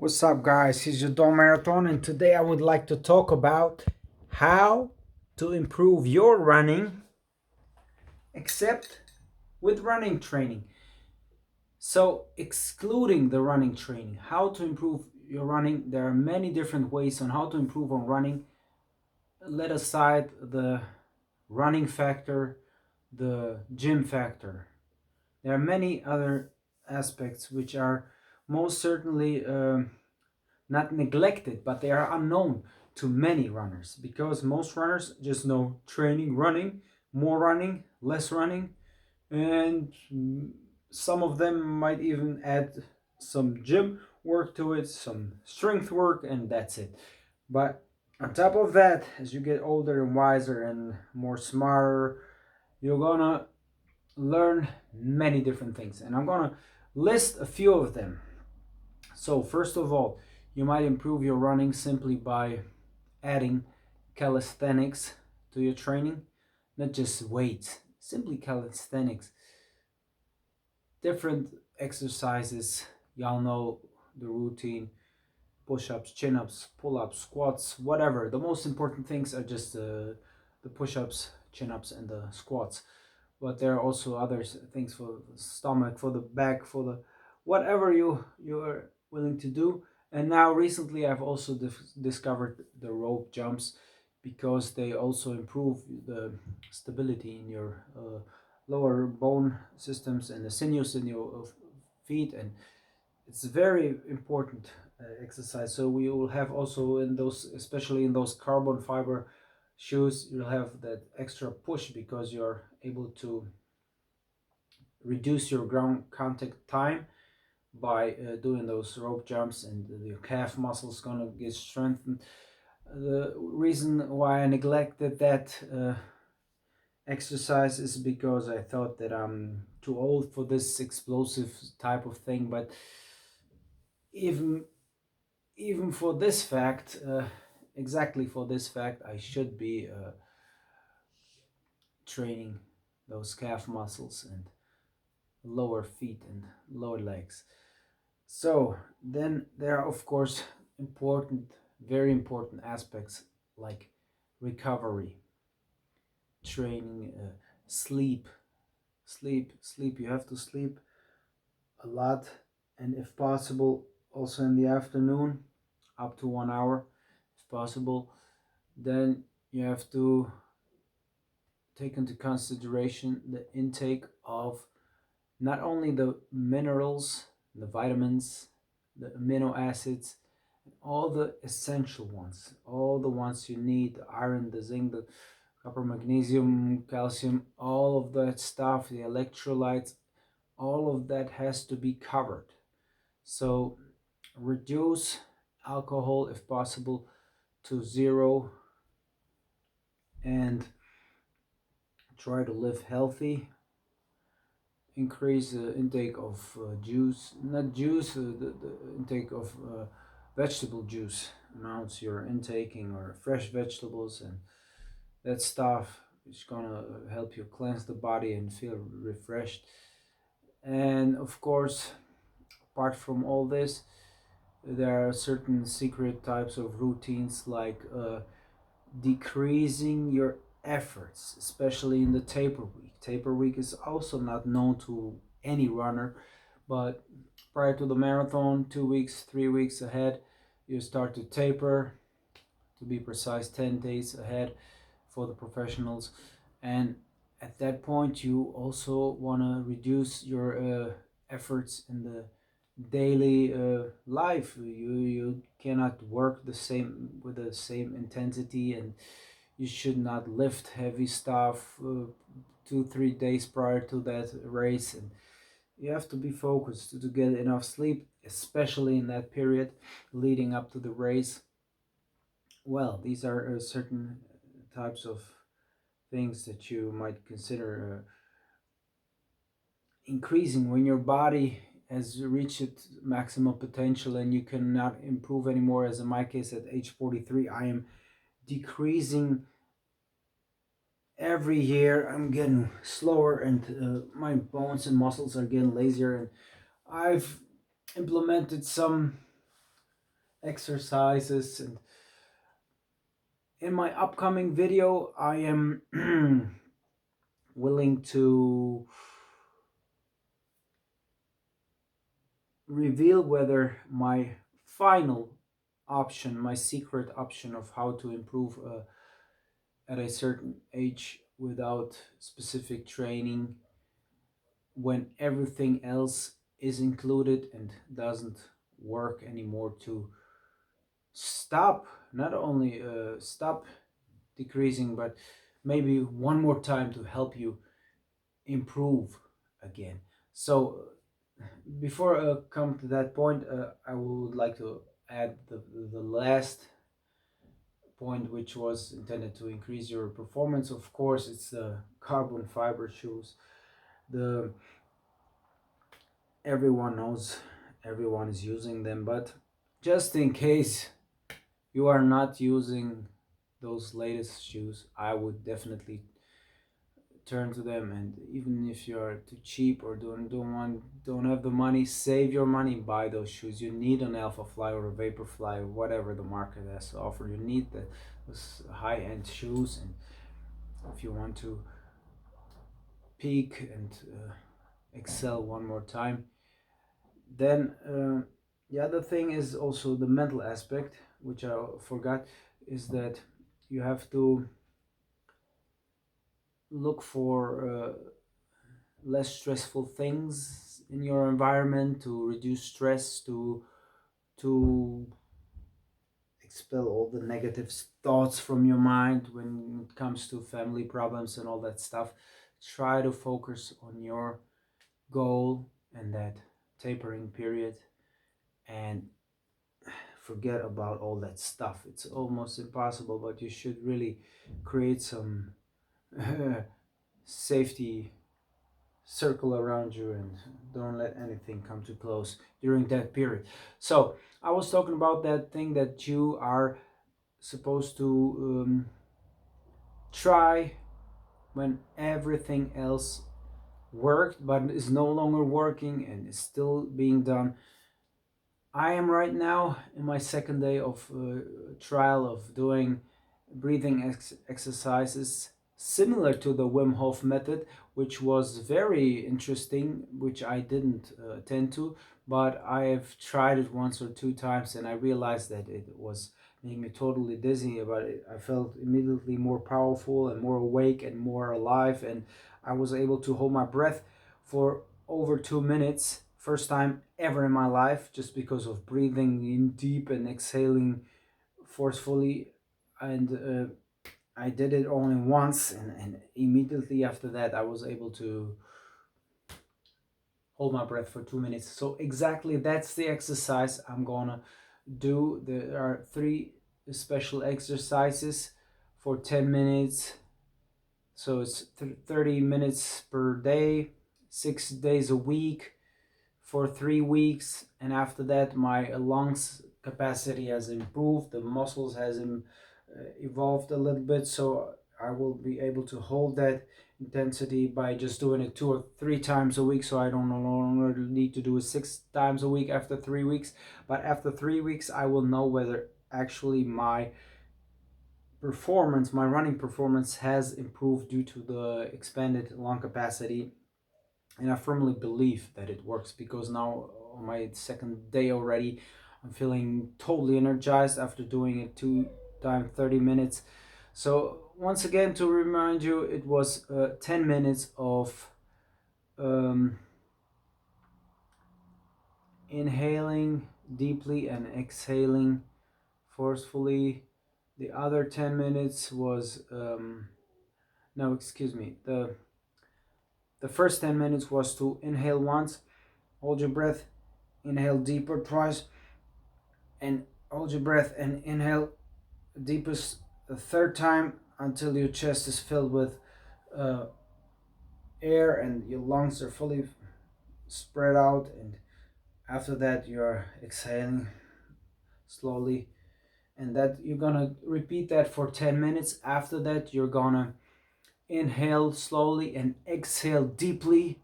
What's up, guys? It's your Dawn Marathon, and today I would like to talk about how to improve your running, except with running training. So, excluding the running training, how to improve your running. There are many different ways on how to improve on running. Let aside the running factor, the gym factor. There are many other aspects which are most certainly not neglected, but they are unknown to many runners because most runners just know training, running, more running, less running, and some of them might even add some gym work to it, some strength work, and that's it. But on top of that, as you get older and wiser and more smarter, you're gonna learn many different things, and I'm gonna list a few of them. So, first of all, you might improve your running simply by adding calisthenics to your training, not just weights, simply calisthenics. Different exercises, y'all know the routine: push ups, chin ups, pull ups, squats, whatever. The most important things are just the push ups, chin ups, and the squats. But there are also other things for the stomach, for the back, for the whatever you are willing to do. And now recently I've also discovered the rope jumps because they also improve the stability in your lower bone systems and the sinews in your feet, and it's very important exercise. So we will have also in those, especially in those carbon fiber shoes, you'll have that extra push because you're able to reduce your ground contact time by doing those rope jumps, and your calf muscles gonna get strengthened. The reason why I neglected that exercise is because I thought that I'm too old for this explosive type of thing, but even even for this fact, exactly for this fact, I should be training those calf muscles and lower feet and lower legs. So then there are of course important, very important aspects like recovery, training, sleep, sleep. You have to sleep a lot, and if possible, also in the afternoon, up to 1 hour, if possible. Then you have to take into consideration the intake of not only the minerals, the vitamins, the amino acids, all the essential ones, all the ones you need: the iron, the zinc, the copper, magnesium, calcium, all of that stuff, the electrolytes, all of that has to be covered. So reduce alcohol if possible to zero, and try to live healthy. Increase the intake of juice, not juice, the intake of vegetable juice amounts you're intaking, or fresh vegetables, and that stuff is gonna help you cleanse the body and feel refreshed. And of course, apart from all this, there are certain secret types of routines like decreasing your efforts, especially in the taper week. Taper week is also not known to any runner, but prior to the marathon, 2 weeks, 3 weeks ahead, you start to taper, to be precise, 10 days ahead for the professionals. And at that point, you also want to reduce your efforts in the daily life. You cannot work the same with the same intensity, and you should not lift heavy stuff 2 3 days prior to that race, and you have to be focused to get enough sleep, especially in that period leading up to the race. Well, these are certain types of things that you might consider increasing when your body has reached its maximum potential and you cannot improve anymore. As in my case, at age 43, I am decreasing every year. I'm getting slower, and my bones and muscles are getting lazier, and I've implemented some exercises. And in my upcoming video, I am willing to reveal whether my final option, my secret option of how to improve at a certain age without specific training, when everything else is included and doesn't work anymore, to stop, not only stop decreasing, but maybe one more time to help you improve again. So before I come to that point, I would like to add the last point, which was intended to increase your performance. Of course, it's the carbon fiber shoes. The Everyone knows, everyone is using them, but just in case you are not using those latest shoes, I would definitely turn to them. And even if you are too cheap or don't have the money, save your money, buy those shoes. You need an Alpha Fly or a Vaporfly, whatever the market has to offer. You need those high-end shoes, and if you want to peak and excel one more time. Then the other thing is also the mental aspect, which I forgot, is that you have to look for less stressful things in your environment to reduce stress, to expel all the negative thoughts from your mind when it comes to family problems and all that stuff. Try to focus on your goal and that tapering period, and forget about all that stuff. It's almost impossible, but you should really create some safety circle around you and don't let anything come too close during that period. So I was talking about that thing that you are supposed to try when everything else worked but is no longer working and is still being done. I am right now in my second day of trial of doing breathing exercises similar to the Wim Hof method, which was very interesting, which I didn't attend to, but I have tried it once or two times and I realized that it was making me totally dizzy. But I felt immediately more powerful and more awake and more alive, and I was able to hold my breath for over 2 minutes, first time ever in my life, just because of breathing in deep and exhaling forcefully. And I did it only once, and immediately after that I was able to hold my breath for 2 minutes. So exactly that's the exercise I'm gonna do. There are three special exercises for 10 minutes, so it's 30 minutes per day, 6 days a week for 3 weeks. And after that my lungs capacity has improved, the muscles has evolved a little bit, so I will be able to hold that intensity by just doing it 2 or 3 times a week. So I don't no longer need to do it 6 times a week after 3 weeks, but after 3 weeks I will know whether actually my performance, my running performance, has improved due to the expanded lung capacity. And I firmly believe that it works, because now on my second day already I'm feeling totally energized after doing it 2 times 30 minutes. So once again, to remind you, it was 10 minutes of um, inhaling deeply and exhaling forcefully. The other 10 minutes was no, excuse me, the first 10 minutes was to inhale once, hold your breath, inhale deeper twice, and hold your breath and inhale deepest a third time until your chest is filled with uh, air and your lungs are fully spread out. And after that you're exhaling slowly, and that you're gonna repeat that for 10 minutes. After that you're gonna inhale slowly and exhale deeply,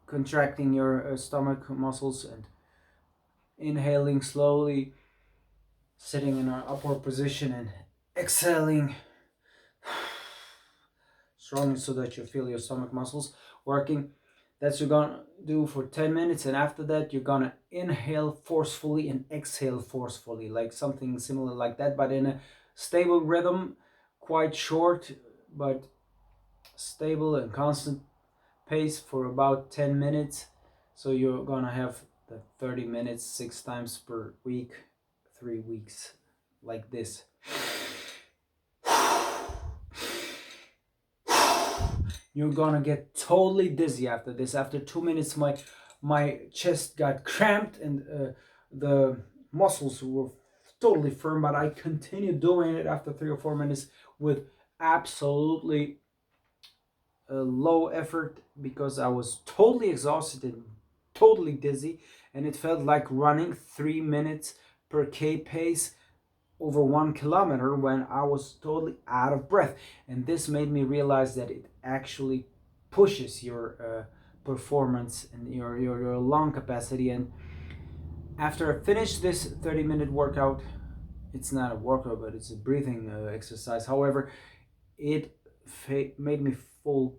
contracting your stomach muscles, and inhaling slowly sitting in an upward position and exhaling strongly so that you feel your stomach muscles working. That's you're gonna do for 10 minutes, and after that you're gonna inhale forcefully and exhale forcefully, like something similar like that, but in a stable rhythm, quite short but stable and constant pace for about 10 minutes. So you're gonna have the 30 minutes 6 times per week, 3 weeks, like this. You're gonna get totally dizzy after this. After 2 minutes, my chest got cramped and the muscles were totally firm. But I continued doing it after 3 or 4 minutes with absolutely low effort, because I was totally exhausted and totally dizzy, and it felt like running 3 minutes per k pace over 1 kilometer when I was totally out of breath. And this made me realize that it actually pushes your performance and your lung capacity. And after I finished this 30-minute workout, it's not a workout, but it's a breathing exercise. However, it made me feel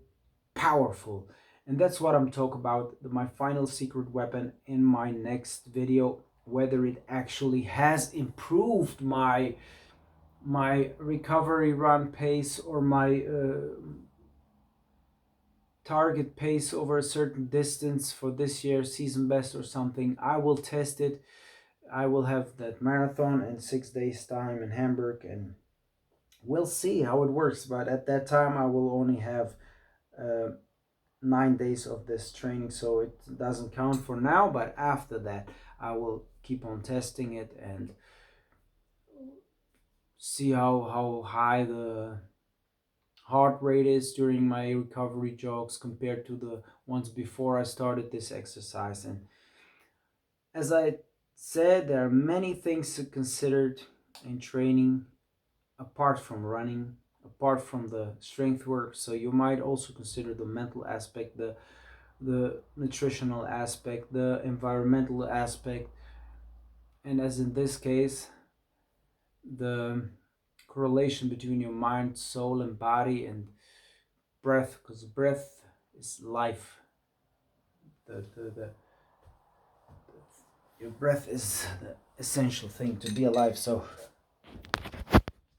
powerful. And that's what I'm talking about, my final secret weapon, in my next video, whether it actually has improved my recovery run pace or my target pace over a certain distance for this year's season best or something. I will test it. I will have that marathon in 6 days time in Hamburg, and we'll see how it works. But at that time I will only have 9 days of this training, so it doesn't count for now. But after that I will keep on testing it and see how high the heart rate is during my recovery jogs compared to the ones before I started this exercise. And as I said, there are many things to consider in training apart from running, apart from the strength work. So you might also consider the mental aspect, the nutritional aspect, the environmental aspect, and as in this case, the correlation between your mind, soul, and body, and breath, because breath is life. Your breath is the essential thing to be alive. So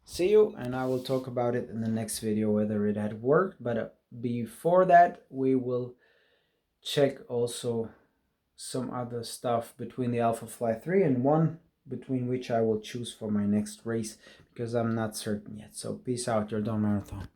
see you, and I will talk about it in the next video whether it had worked. But before that, we will check also some other stuff between the Alphafly 3 and 1, between which I will choose for my next race, because I'm not certain yet. So peace out, your Dawn Marathon.